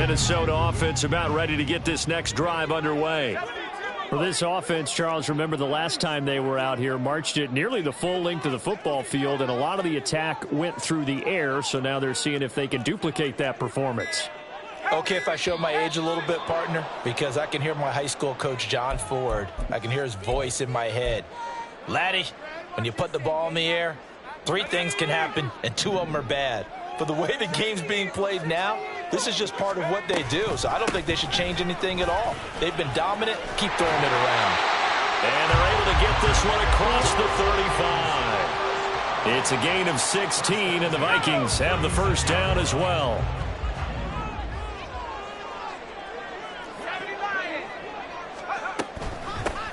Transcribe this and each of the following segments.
Minnesota offense about ready to get this next drive underway. For this offense, Charles, remember the last time they were out here, marched it nearly the full length of the football field, and a lot of the attack went through the air, so now they're seeing if they can duplicate that performance. Okay, if I show my age a little bit, partner, because I can hear my high school coach, John Ford. I can hear his voice in my head. Laddie, when you put the ball in the air, 3 things can happen, and 2 of them are bad. But the way the game's being played now, this is just part of what they do. So I don't think they should change anything at all. They've been dominant. Keep throwing it around. And they're able to get this one across the 35. It's a gain of 16, and the Vikings have the first down as well.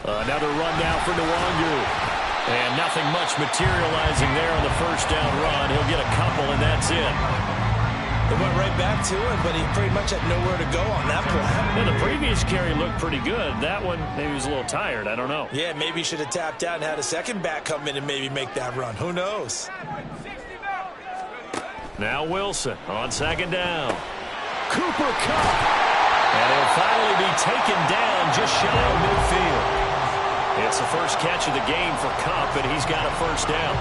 Another run now for Nwangu. And nothing much materializing there on the first down run. He'll get a couple, and that's it. They went right back to him, but he pretty much had nowhere to go on that play. Now, the previous carry looked pretty good. That one, maybe he was a little tired. I don't know. Yeah, maybe he should have tapped out and had a second back come in and maybe make that run. Who knows? Now Wilson on second down. Cooper Kupp. And he'll finally be taken down just shy of midfield. It's the first catch of the game for Kupp, and he's got a first down.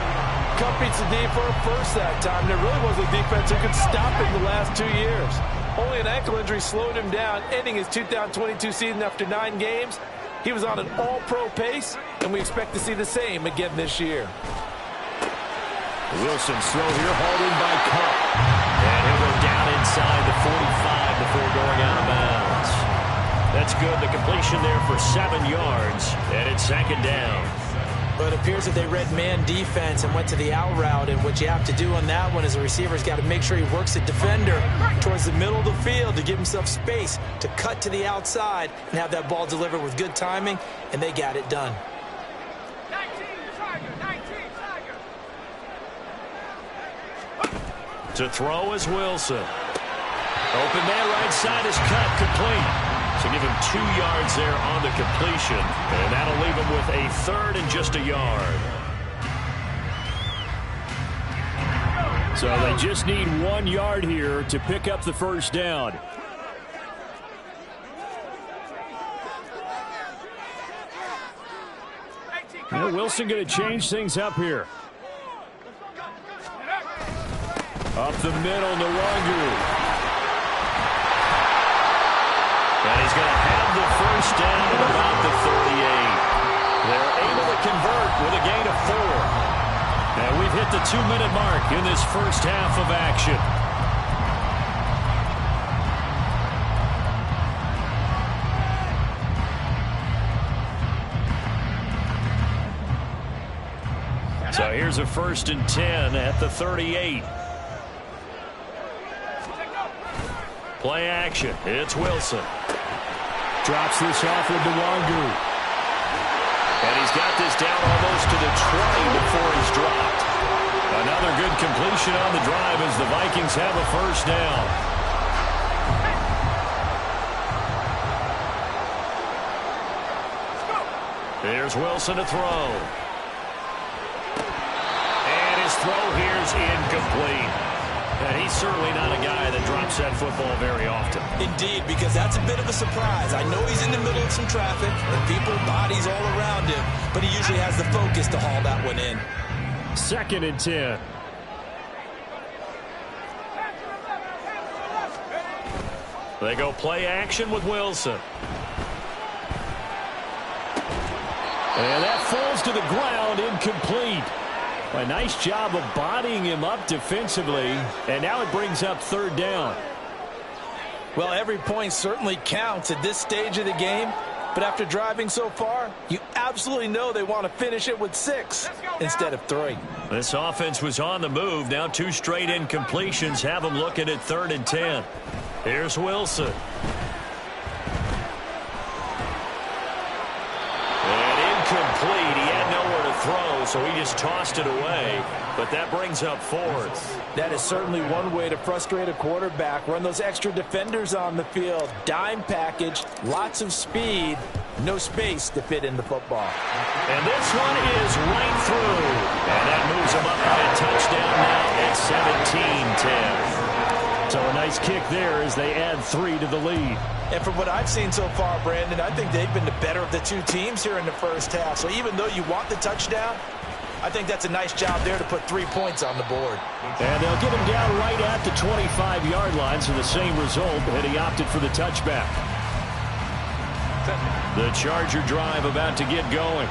Kupp beats the D for a first that time. There really wasn't a defense who could stop him the last 2 years. Only an ankle injury slowed him down, ending his 2022 season after 9 games. He was on an all-pro pace, and we expect to see the same again this year. Wilson's throw here hauled in by Kupp. And he'll go down inside the 45 before going out of bounds. That's good. The completion there for 7 yards, and it's second down. But it appears that they read man defense and went to the out route, and what you have to do on that one is the receiver's got to make sure he works the defender towards the middle of the field to give himself space to cut to the outside and have that ball delivered with good timing, and they got it done. To throw is Wilson. Open man right side is cut, complete. So give him 2 yards there on the completion, and that'll leave him with a third and just a yard. So they just need 1 yard here to pick up the first down. Now Wilson going to change things up here. Up the middle, Nwangu. And he's going to have the first down at about the 38. They're able to convert with a gain of 4. And we've hit the 2-minute mark in this first half of action. So here's a 1st and 10 at the 38. Play action. It's Wilson. Drops this off with Nwangu. And he's got this down almost to the 20 before he's dropped. Another good completion on the drive as the Vikings have a first down. There's Wilson to throw. And his throw here's incomplete. And he's certainly not a guy that drops that football very often. Indeed, because that's a bit of a surprise. I know he's in the middle of some traffic and people, bodies all around him, but he usually has the focus to haul that one in. 2nd and 10. They go play action with Wilson. And that falls to the ground, incomplete. A nice job of bodying him up defensively, and now it brings up 3rd down. Well, every point certainly counts at this stage of the game, but after driving so far, you absolutely know they want to finish it with 6 instead of 3. This offense was on the move. Now 2 straight incompletions have them looking at 3rd and 10. Here's Wilson. Incomplete. He had nowhere to throw, so he just tossed it away. But that brings up 4th. That is certainly one way to frustrate a quarterback. Run those extra defenders on the field. Dime package, lots of speed, no space to fit in the football. And this one is right through. And that moves him up by a touchdown now at 17-10. So a nice kick there as they add 3 to the lead. And from what I've seen so far, Brandon, I think they've been the better of the two teams here in the first half. So even though you want the touchdown, I think that's a nice job there to put 3 points on the board. And they'll get him down right at the 25-yard line, so the same result, and he opted for the touchback. The Charger drive about to get going.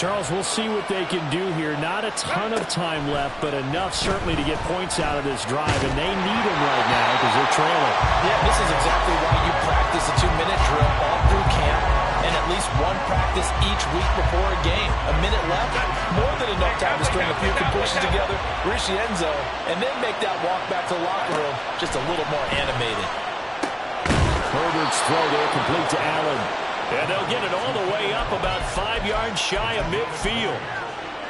Charles, we'll see what they can do here. Not a ton of time left, but enough certainly to get points out of this drive, and they need them right now because they're trailing. Yeah, this is exactly why you practice a 2-minute drill all through camp and at least one practice each week before a game. A minute left, more than enough time to string a few completions together, reach the end zone, and then make that walk back to the locker room just a little more animated. Herbert's throw there complete to Allen. And they'll get it all the way up about 5 yards shy of midfield.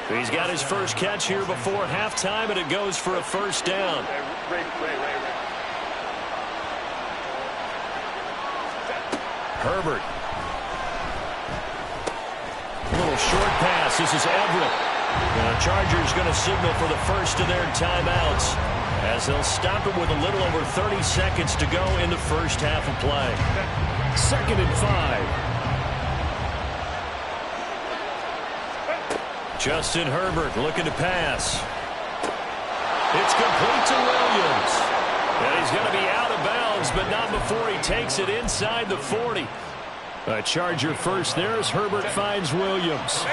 He's got his first catch here before halftime, and it goes for a first down. Herbert. A little short pass. This is Everett. The Chargers going to signal for the first of their timeouts as they'll stop it with a little over 30 seconds to go in the first half of play. 2nd and 5. Justin Herbert looking to pass. It's complete to Williams. And he's going to be out of bounds, but not before he takes it inside the 40. A Charger first there as Herbert finds Williams.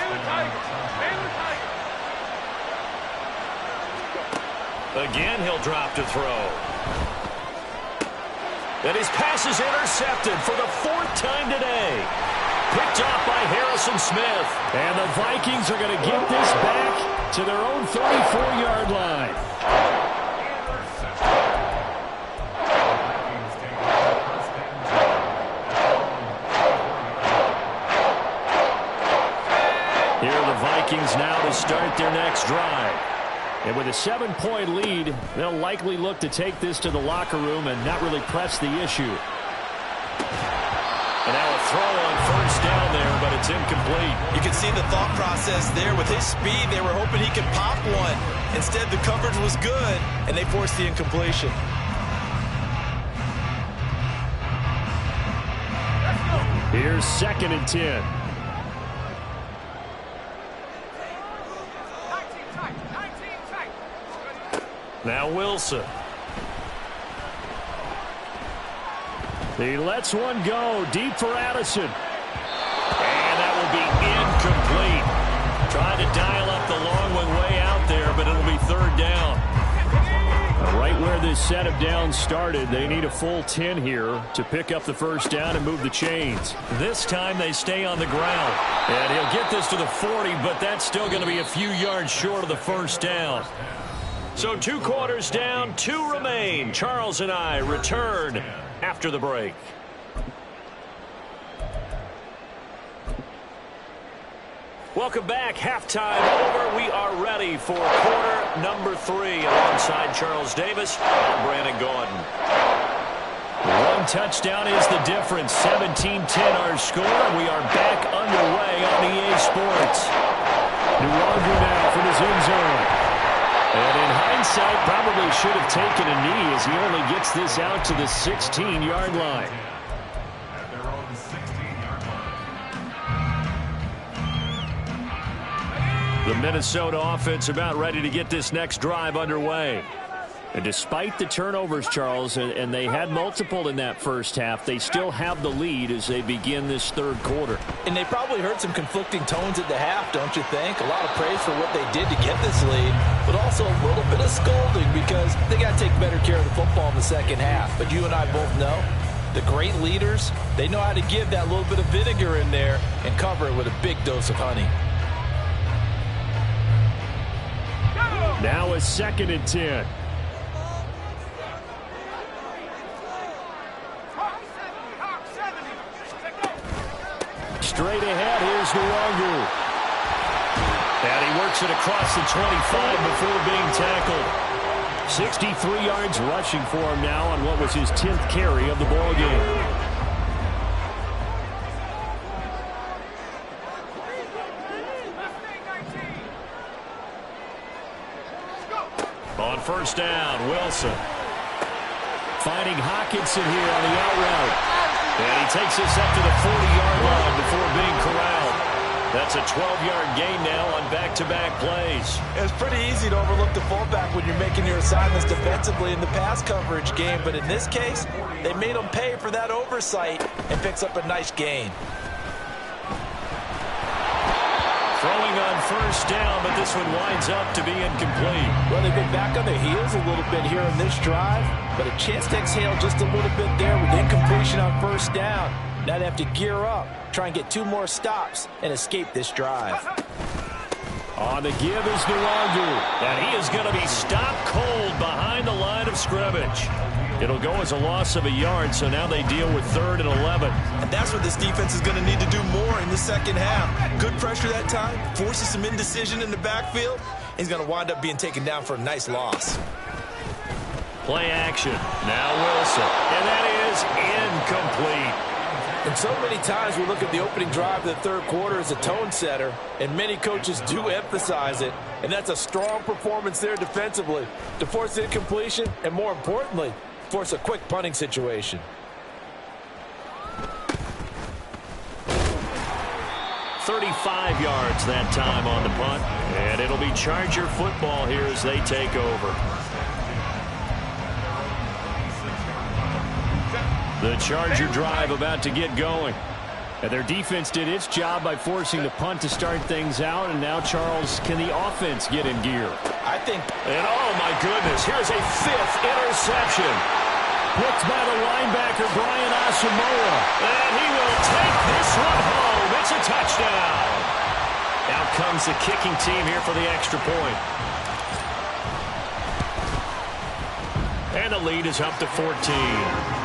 Again, he'll drop to throw. And his pass is intercepted for the 4th time today. Picked off by Harrison Smith. And the Vikings are going to get this back to their own 34-yard line. Here are the Vikings now to start their next drive. And with a 7-point lead, they'll likely look to take this to the locker room and not really press the issue. And now a throw on first down there, but it's incomplete. You can see the thought process there. With his speed, they were hoping he could pop one. Instead, the coverage was good, and they forced the incompletion. Here's 2nd and 10. Now Wilson. He lets one go deep for Addison. And that will be incomplete. Trying to dial up the long one way out there, but it'll be 3rd down. Right where this set of downs started, they need a full 10 here to pick up the first down and move the chains. This time they stay on the ground. And he'll get this to the 40, but that's still going to be a few yards short of the first down. So 2 quarters down, 2 remain. Charles and I return after the break. Welcome back. Halftime over. We are ready for quarter number 3. Alongside Charles Davis, I'm Brandon Gordon. One touchdown is the difference. 17-10 our score. We are back underway on EA Sports. Nwangu now from his end zone. And in hindsight, probably should have taken a knee as he only gets this out to the 16-yard line. The Minnesota offense about ready to get this next drive underway. And despite the turnovers, Charles, and they had multiple in that first half, they still have the lead as they begin this 3rd quarter. And they probably heard some conflicting tones at the half, don't you think? A lot of praise for what they did to get this lead, but also a little bit of scolding because they got to take better care of the football in the second half. But you and I both know the great leaders, they know how to give that little bit of vinegar in there and cover it with a big dose of honey. Now a 2nd and 10. Straight ahead, here's Nwangu. And he works it across the 25 before being tackled. 63 yards rushing for him now on what was his 10th carry of the ball game. On first down, Wilson. Finding Hawkinson here on the out route. And he takes this up to the 40-yard line before being corralled. That's a 12-yard gain now on back-to-back plays. It's pretty easy to overlook the fullback when you're making your assignments defensively in the pass coverage game, but in this case, they made him pay for that oversight and picks up a nice gain. Throwing on first down, but this one winds up to be incomplete. Well, they've been back on their heels a little bit here in this drive, but a chance to exhale just a little bit there with incompletion on first down. Now they have to gear up, try and get 2 more stops, and escape this drive. On the give is Nwangu, and he is going to be stopped cold behind the line of scrimmage. It'll go as a loss of a yard, so now they deal with 3rd and 11. And that's what this defense is going to need to do more in the second half. Good pressure that time, forces some indecision in the backfield. He's going to wind up being taken down for a nice loss. Play action. Now Wilson, and that is incomplete. And so many times we look at the opening drive of the third quarter as a tone setter, and many coaches do emphasize it, and that's a strong performance there defensively to force incompletion and, more importantly, force a quick punting situation. "35 yards that time on the punt, and it'll be Charger football here as they take over. The Charger drive about to get going. And their defense did its job by forcing the punt to start things out. And now, Charles, can the offense get in gear? I think. And oh, my goodness, here's a 5th interception. Picked by the linebacker, Brian Asamoah. And he will take this one home. It's a touchdown. Out comes the kicking team here for the extra point. And the lead is up to 14.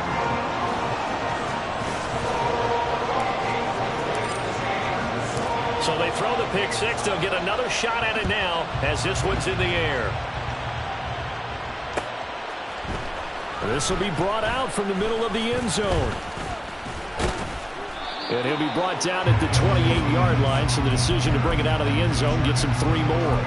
So they throw the pick six. They'll get another shot at it now as this one's in the air. This will be brought out from the middle of the end zone. And he'll be brought down at the 28-yard line, so the decision to bring it out of the end zone gets him 3 more.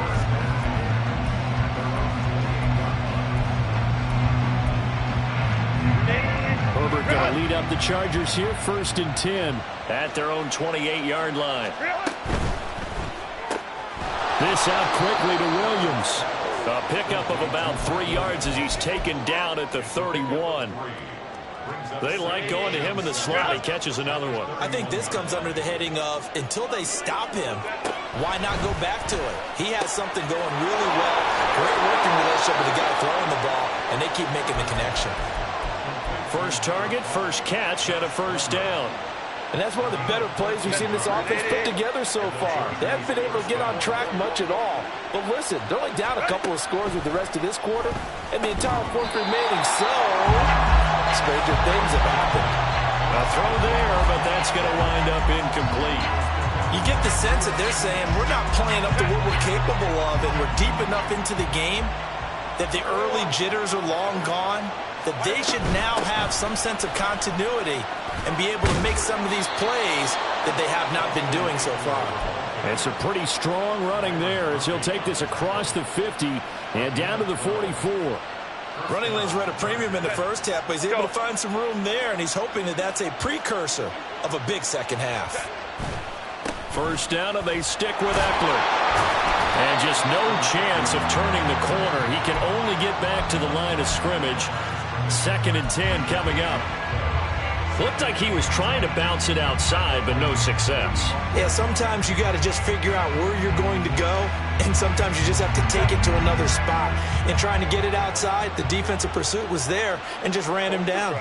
Herbert going to lead up the Chargers here, 1st and 10 at their own 28-yard line. This out quickly to Williams. A pickup of about 3 yards as he's taken down at the 31. They like going to him in the slot. He catches another one. I think this comes under the heading of, until they stop him, why not go back to it? He has something going really well. Great working relationship with the guy throwing the ball, and they keep making the connection. First target, first catch, and a first down. And that's one of the better plays we've seen this offense put together so far. They haven't been able to get on track much at all. But listen, they're only down a couple of scores with the rest of this quarter, and the entire 4th remaining, so stranger things have happened. A throw there, but that's going to wind up incomplete. You get the sense that they're saying we're not playing up to what we're capable of, and we're deep enough into the game that the early jitters are long gone, that they should now have some sense of continuity and be able to make some of these plays that they have not been doing so far. It's a pretty strong running there as he'll take this across the 50 and down to the 44. Running lanes were at a premium in the first half, but he's able to find some room there, and he's hoping that that's a precursor of a big second half. First down, and they stick with Eckler. And just no chance of turning the corner. He can only get back to the line of scrimmage. 2nd and 10 coming up. Looked like he was trying to bounce it outside, but no success. Yeah, sometimes you got to just figure out where you're going to go, and sometimes you just have to take it to another spot. In trying to get it outside, the defensive pursuit was there and just ran him down.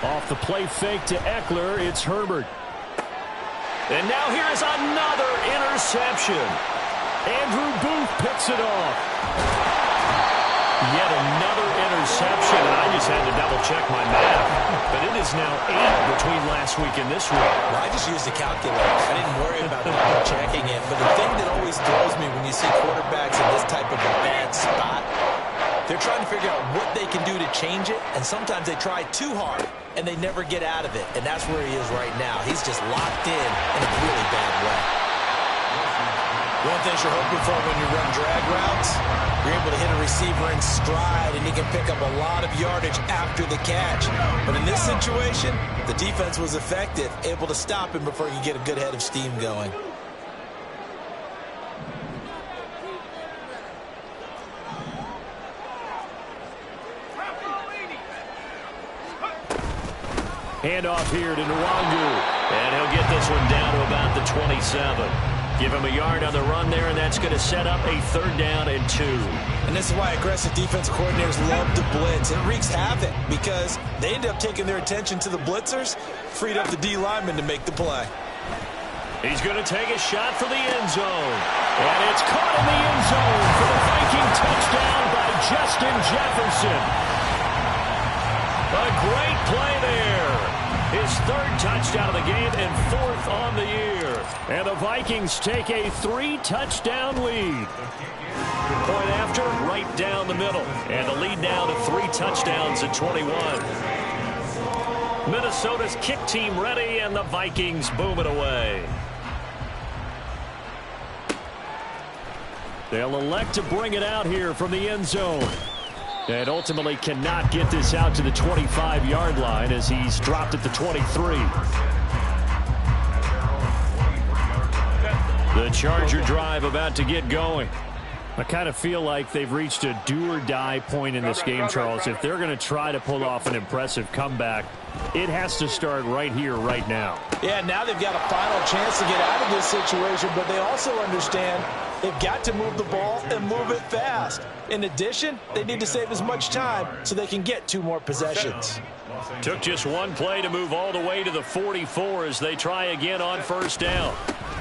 Off the play fake to Eckler, it's Herbert. And now here is another interception. Andrew Booth picks it off. Yet another interception, and I just had to double-check my math. But it is now 8 between last week and this week. Well, I just used a calculator. I didn't worry about checking it. But the thing that always throws me when you see quarterbacks in this type of a bad spot, they're trying to figure out what they can do to change it, and sometimes they try too hard, and they never get out of it. And that's where he is right now. He's just locked in a really bad way. One thing you're hoping for when you run drag routes, you're able to hit a receiver in stride, and he can pick up a lot of yardage after the catch. But in this situation, the defense was effective, able to stop him before he could get a good head of steam going. Handoff here to Nwangu. And he'll get this one down to about the 27. Give him a yard on the run there, and that's going to set up a 3rd down and 2. And this is why aggressive defensive coordinators love to blitz. It wreaks havoc because they end up taking their attention to the blitzers, freed up the D lineman to make the play. He's going to take a shot for the end zone. And it's caught in the end zone for the Viking touchdown by Justin Jefferson. A great play there. His 3rd touchdown of the game and 4th on the year. And the Vikings take a 3-touchdown lead. Point after, right down the middle. And the lead now to 3 touchdowns at 21. Minnesota's kick team ready, and the Vikings boom it away. They'll elect to bring it out here from the end zone. And ultimately cannot get this out to the 25-yard line as he's dropped at the 23. The Charger drive about to get going. I kind of feel like they've reached a do-or-die point in this game, Charles. If they're going to try to pull off an impressive comeback, it has to start right here, right now. Yeah, now they've got a final chance to get out of this situation, but they also understand they've got to move the ball and move it fast. In addition, they need to save as much time so they can get 2 more possessions. Took just 1 play to move all the way to the 44 as they try again on 1st down.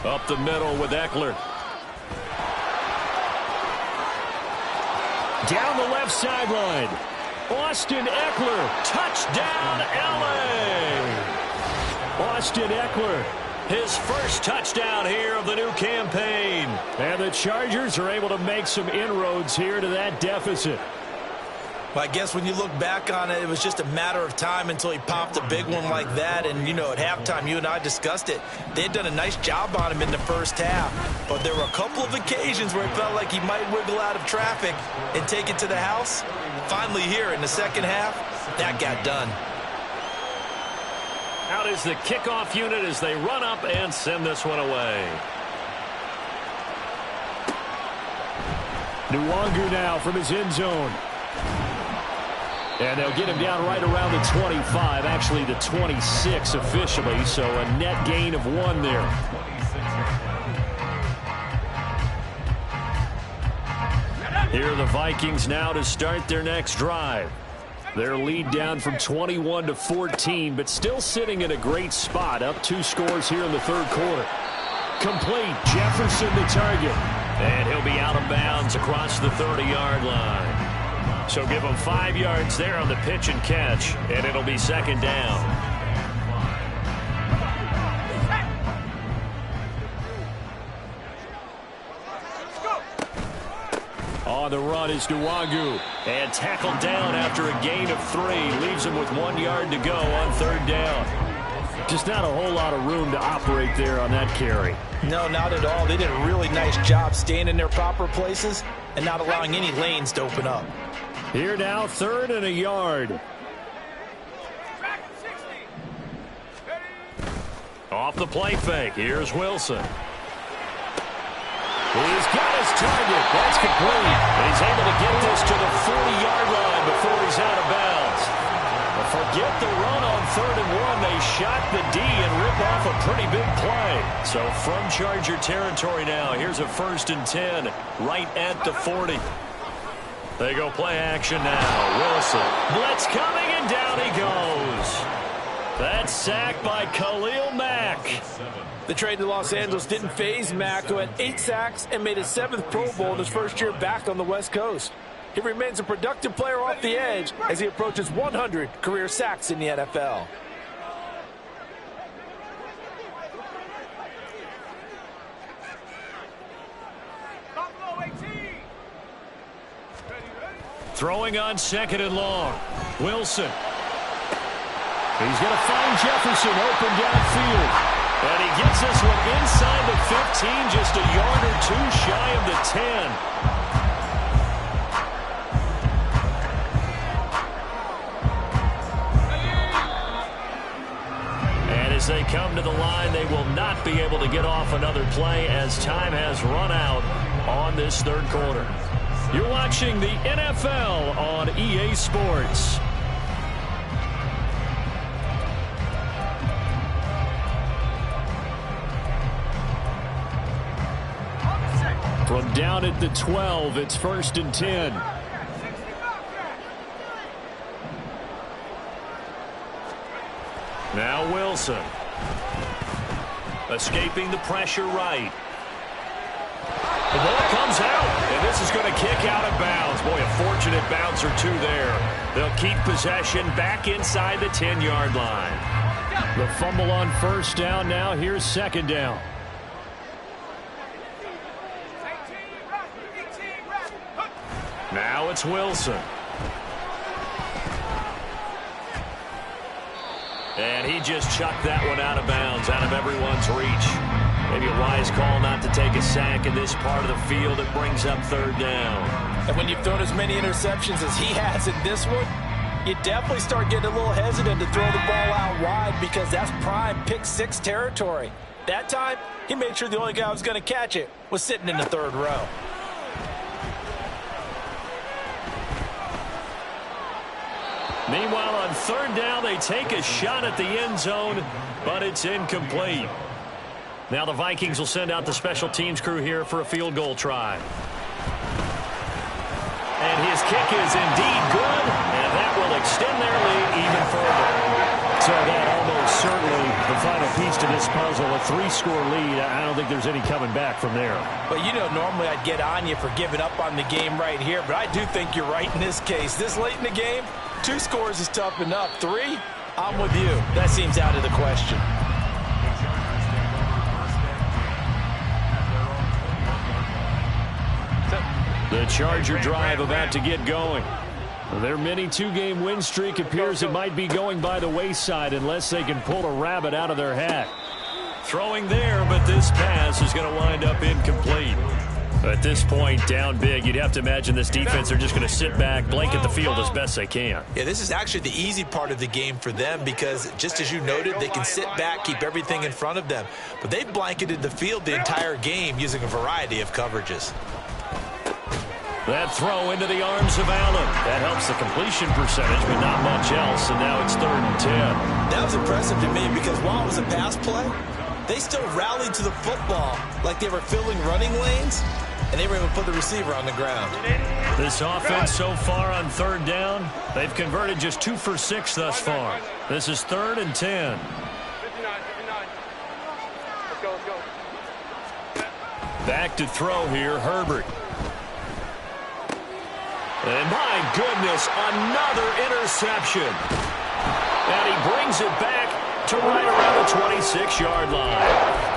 Up the middle with Eckler. Down the left sideline. Austin Eckler. Touchdown, L.A. Austin Eckler. His 1st touchdown here of the new campaign. And the Chargers are able to make some inroads here to that deficit. Well, I guess when you look back on it, it was just a matter of time until he popped a big one like that. And, you know, at halftime, you and I discussed it. They had done a nice job on him in the 1st half. But there were a couple of occasions where it felt like he might wiggle out of traffic and take it to the house. Finally here in the 2nd half, that got done. Out is the kickoff unit as they run up and send this one away. Nwangu now from his end zone. And they'll get him down right around the 25, actually the 26 officially, so a net gain of 1 there. Here are the Vikings now to start their next drive. Their lead down from 21 to 14, but still sitting in a great spot, up 2 scores here in the 3rd quarter. Complete, Jefferson the target. And he'll be out of bounds across the 30-yard line. So give him 5 yards there on the pitch and catch, and it'll be 2nd down. On the run is Nwangu. And tackled down after a gain of 3. Leaves him with 1 yard to go on 3rd down. Just not a whole lot of room to operate there on that carry. No, not at all. They did a really nice job staying in their proper places and not allowing any lanes to open up. Here now, 3rd and a yard. Off the play fake. Here's Wilson. He's got his target. That's complete. And he's able to get this to the 40-yard line before he's out of bounds. But forget the run on 3rd and 1. They shot the D and rip off a pretty big play. So from Charger territory now, here's a 1st and 10 right at the 40. They go play action now. Wilson. Blitz coming, and down he goes. That's sacked by Khalil Mack. The trade to Los Angeles didn't faze Mack, who had 8 sacks and made his 7th Pro Bowl in his 1st year back on the West Coast. He remains a productive player off the edge as he approaches 100 career sacks in the NFL. Throwing on 2nd and long. Wilson. He's going to find Jefferson open downfield. And he gets this one inside the 15, just a yard or two shy of the 10. And as they come to the line, they will not be able to get off another play as time has run out on this third quarter. You're watching the NFL on EA Sports. From down at the 12, it's 1st and 10. Now Wilson. Escaping the pressure right. The ball comes out, and this is going to kick out of bounds. Boy, a fortunate bounce or two there. They'll keep possession back inside the 10-yard line. The fumble on 1st down now. Here's 2nd down. Now it's Wilson. And he just chucked that one out of bounds, out of everyone's reach. Maybe a wise call not to take a sack in this part of the field. It brings up 3rd down. And when you've thrown as many interceptions as he has in this one, you definitely start getting a little hesitant to throw the ball out wide because that's prime pick 6 territory. That time, he made sure the only guy who was going to catch it was sitting in the 3rd row. Meanwhile, on 3rd down, they take a shot at the end zone, but it's incomplete. Now the Vikings will send out the special teams crew here for a field goal try. And his kick is indeed good, and that will extend their lead even further. So that almost certainly the final piece to this puzzle, a 3-score lead. I don't think there's any coming back from there. But you know, normally I'd get on you for giving up on the game right here, but I do think you're right in this case. This late in the game, 2 scores is tough enough. 3, I'm with you. That seems out of the question. The Charger drive about to get going. Their mini 2-game win streak appears it might be going by the wayside unless they can pull a rabbit out of their hat. Throwing there, but this pass is going to wind up incomplete. At this point, down big, you'd have to imagine this defense are just going to sit back, blanket the field as best they can. Yeah, this is actually the easy part of the game for them because, just as you noted, they can sit back, keep everything in front of them. But they've blanketed the field the entire game using a variety of coverages. That throw into the arms of Allen. That helps the completion percentage, but not much else, and now it's 3rd and 10. That was impressive to me because while it was a pass play, they still rallied to the football like they were filling running lanes, and they were able to put the receiver on the ground. This offense so far on 3rd down, they've converted just 2 for 6 thus far. This is 3rd and 10. 59. Let's go. Back to throw here, Herbert. And my goodness, another interception. And he brings it back to right around the 26-yard line.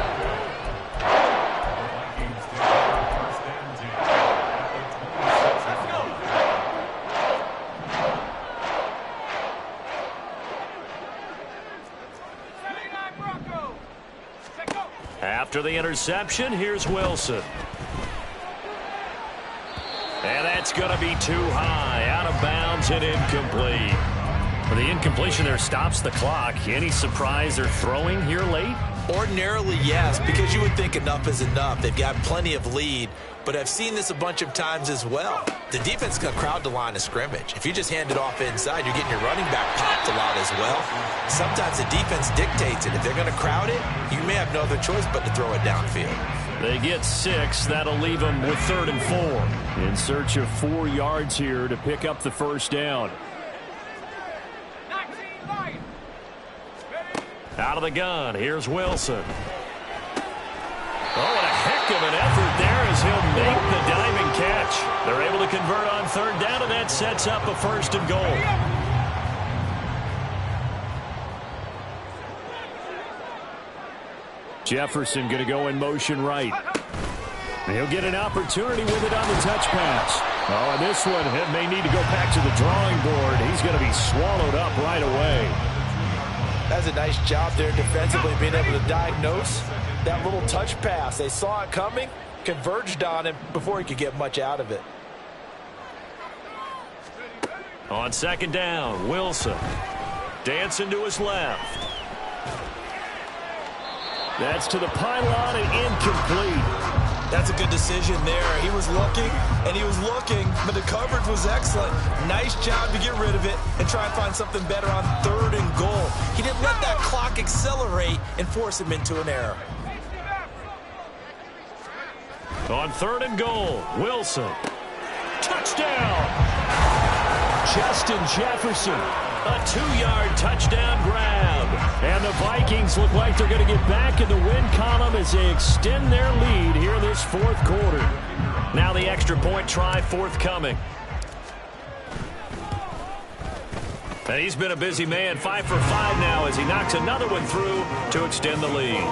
After the interception, here's Wilson. And that's going to be too high, out of bounds and incomplete. Well, the incompletion there stops the clock. Any surprise they're throwing here late? Ordinarily, yes, because you would think enough is enough. They've got plenty of lead, but I've seen this a bunch of times as well. The defense is going to crowd the line of scrimmage. If you just hand it off inside, you're getting your running back popped a lot as well. Sometimes the defense dictates it. If they're going to crowd it, you may have no other choice but to throw it downfield. They get 6. That'll leave them with 3rd and 4. In search of 4 yards here to pick up the 1st down. Out of the gun, here's Wilson. Oh, and a heck of an effort there as he'll make the diving catch. They're able to convert on 3rd down, and that sets up a 1st and goal. Jefferson going to go in motion right. He'll get an opportunity with it on the touch pass. Oh, and this one may need to go back to the drawing board. He's going to be swallowed up right away. That's a nice job there defensively, being able to diagnose that little touch pass. They saw it coming, converged on him before he could get much out of it. On second down, Wilson dancing to his left. That's to the pylon and incomplete. That's a good decision there. He was looking, and he was looking, but the coverage was excellent. Nice job to get rid of it and try and find something better on 3rd and goal. He didn't let that clock accelerate and force him into an error. On 3rd and goal, Wilson. Touchdown! Justin Jefferson. A 2-yard touchdown grab. And the Vikings look like they're going to get back in the win column as they extend their lead here this 4th quarter. Now the extra point try forthcoming. And he's been a busy man, 5 for 5 now as he knocks another one through to extend the lead.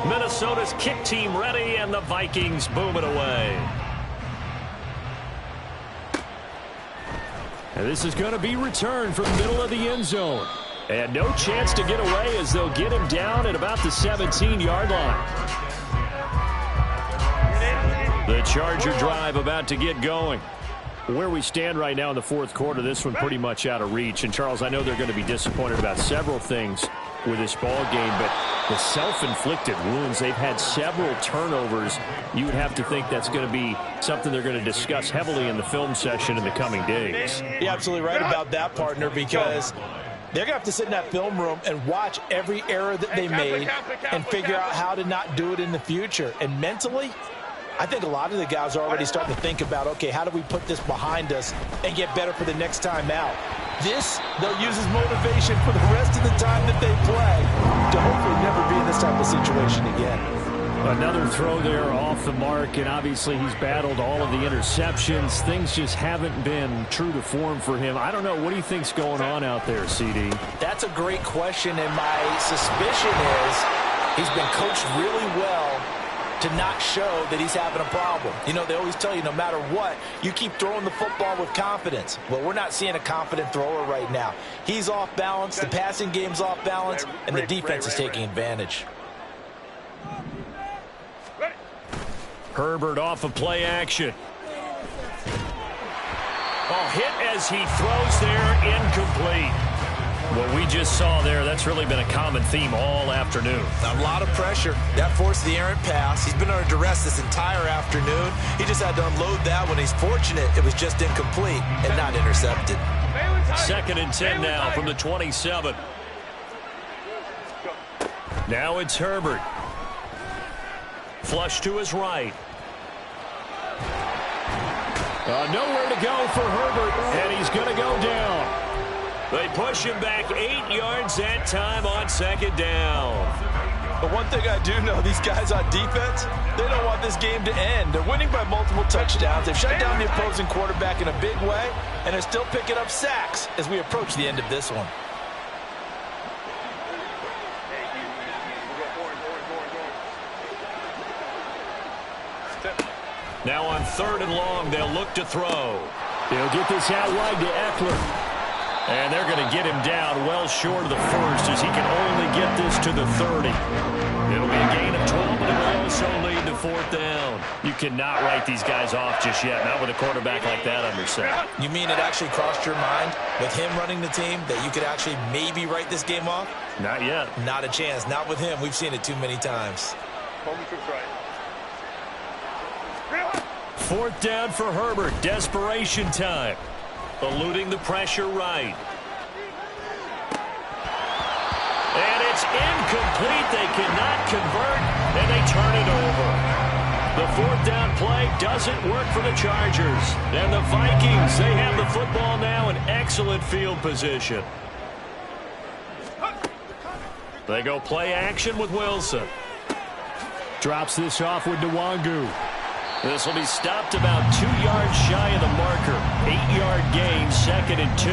Minnesota's kick team ready, and the Vikings boom it away. And this is going to be returned from the middle of the end zone. And no chance to get away as they'll get him down at about the 17-yard line. The Charger drive about to get going. Where we stand right now in the 4th quarter, this one pretty much out of reach. And, Charles, I know they're going to be disappointed about several things with this ball game, but the self-inflicted wounds, they've had several turnovers. You would have to think that's going to be something they're going to discuss heavily in the film session in the coming days. You're absolutely right about that, partner, because they're going to have to sit in that film room and watch every error that they made and figure out how to not do it in the future. And mentally, I think a lot of the guys are already starting to think about, okay, how do we put this behind us and get better for the next time out? This, they'll use as motivation for the rest of the time that they play to hopefully never be in this type of situation again. Another throw there off the mark, and obviously he's battled all of the interceptions. Things just haven't been true to form for him. I don't know. What do you think's going on out there, CD? That's a great question, and my suspicion is he's been coached really well to not show that he's having a problem. You know, they always tell you no matter what, you keep throwing the football with confidence. Well, we're not seeing a confident thrower right now. He's off balance, the passing game's off balance, and the defense is taking advantage. Herbert off of play action. Oh, hit as he throws there, incomplete. What we just saw there, that's really been a common theme all afternoon. A lot of pressure. That forced the errant pass. He's been under duress this entire afternoon. He just had to unload that one. He's fortunate it was just incomplete and not intercepted. 2nd and 10 now from the 27. Now it's Herbert. Flush to his right. Nowhere to go for Herbert, and he's going to go down. They push him back 8 yards that time on 2nd down. But one thing I do know, these guys on defense, they don't want this game to end. They're winning by multiple touchdowns. They've shut down the opposing quarterback in a big way, and they're still picking up sacks as we approach the end of this one. Now on 3rd and long, they'll look to throw. They'll get this out wide to Eckler. And they're going to get him down well short of the 1st as he can only get this to the 30. It'll be a gain of 12, and it will also lead to 4th down. You cannot write these guys off just yet, not with a quarterback like that under center. You mean it actually crossed your mind with him running the team that you could actually maybe write this game off? Not yet. Not a chance. Not with him. We've seen it too many times. 4th down for Herbert. Desperation time. Eluding the pressure right. And it's incomplete. They cannot convert, and they turn it over. The 4th down play doesn't work for the Chargers. And the Vikings, they have the football now in excellent field position. They go play action with Wilson. Drops this off with Nwangu. This will be stopped about 2 yards shy of the marker. 8-yard gain, 2nd and 2.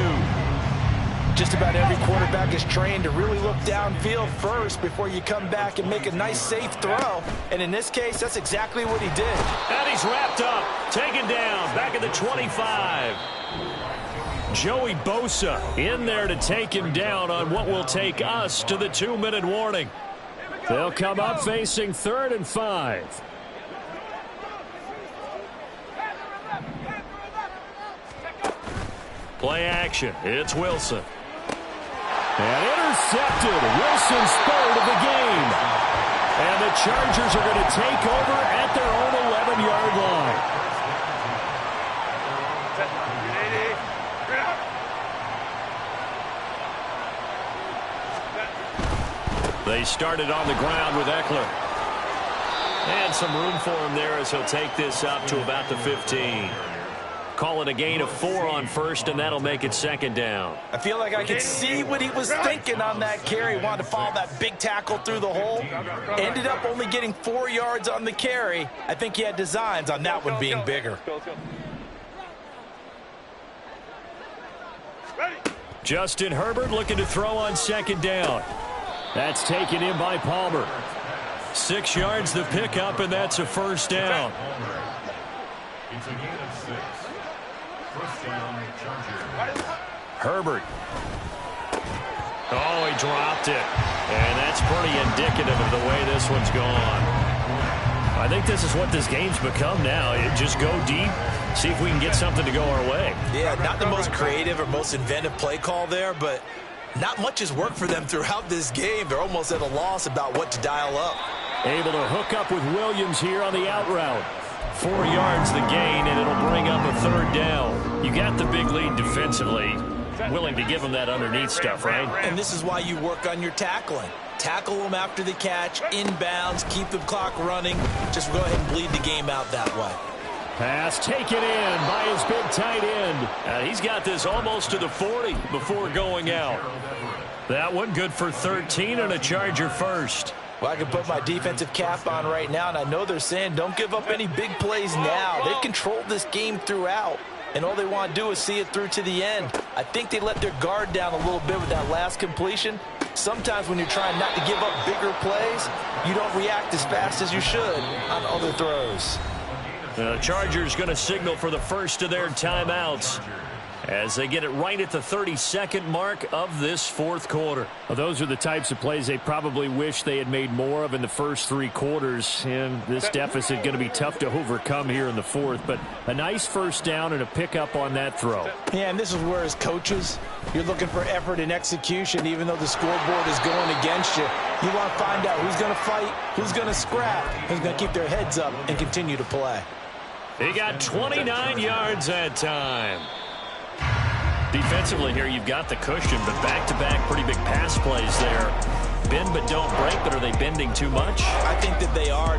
Just about every quarterback is trained to really look downfield first before you come back and make a nice, safe throw. And in this case, that's exactly what he did. And he's wrapped up, taken down, back at the 25. Joey Bosa in there to take him down on what will take us to the 2-minute warning. They'll come up facing 3rd and 5. Play action. It's Wilson. And intercepted. Wilson's 3rd of the game. And the Chargers are going to take over at their own 11-yard line. They started on the ground with Eckler. And some room for him there as he'll take this up to about the 15. Call it a gain of 4 on first, and that'll make it 2nd down. I feel like I could see what he was thinking on that carry. He wanted to follow that big tackle through the hole. Ended up only getting 4 yards on the carry. I think he had designs on that one being bigger. Justin Herbert looking to throw on 2nd down. That's taken in by Palmer. 6 yards the pickup, and that's a 1st down. It's a gain of 6. First down, Chargers. Herbert. Oh, he dropped it. And that's pretty indicative of the way this one's gone. I think this is what this game's become now. Just go deep, see if we can get something to go our way. Yeah, not the most creative or most inventive play call there, but not much has worked for them throughout this game. They're almost at a loss about what to dial up. Able to hook up with Williams here on the out route. 4 yards the gain, and it'll bring up a 3rd down. You got the big lead defensively. Willing to give them that underneath stuff, right? And this is why you work on your tackling. Tackle them after the catch, inbounds, keep the clock running. Just go ahead and bleed the game out that way. Pass taken in by his big tight end. He's got this almost to the 40 before going out. That one good for 13 and a Charger first. Well, I can put my defensive cap on right now, and I know they're saying don't give up any big plays now. They've controlled this game throughout, and all they want to do is see it through to the end. I think they let their guard down a little bit with that last completion. Sometimes when you're trying not to give up bigger plays, you don't react as fast as you should on other throws. The Chargers going to signal for the first of their timeouts as they get it right at the 32nd mark of this 4th quarter. Well, those are the types of plays they probably wish they had made more of in the first 3 quarters. And this deficit going to be tough to overcome here in the 4th. But a nice 1st down and a pickup on that throw. Yeah, and this is where as coaches, you're looking for effort and execution even though the scoreboard is going against you. You want to find out who's going to fight, who's going to scrap, who's going to keep their heads up and continue to play. He got 29 yards that time. Defensively here, you've got the cushion, but back-to-back pretty big pass plays there. Bend but don't break, but are they bending too much? I think that they are.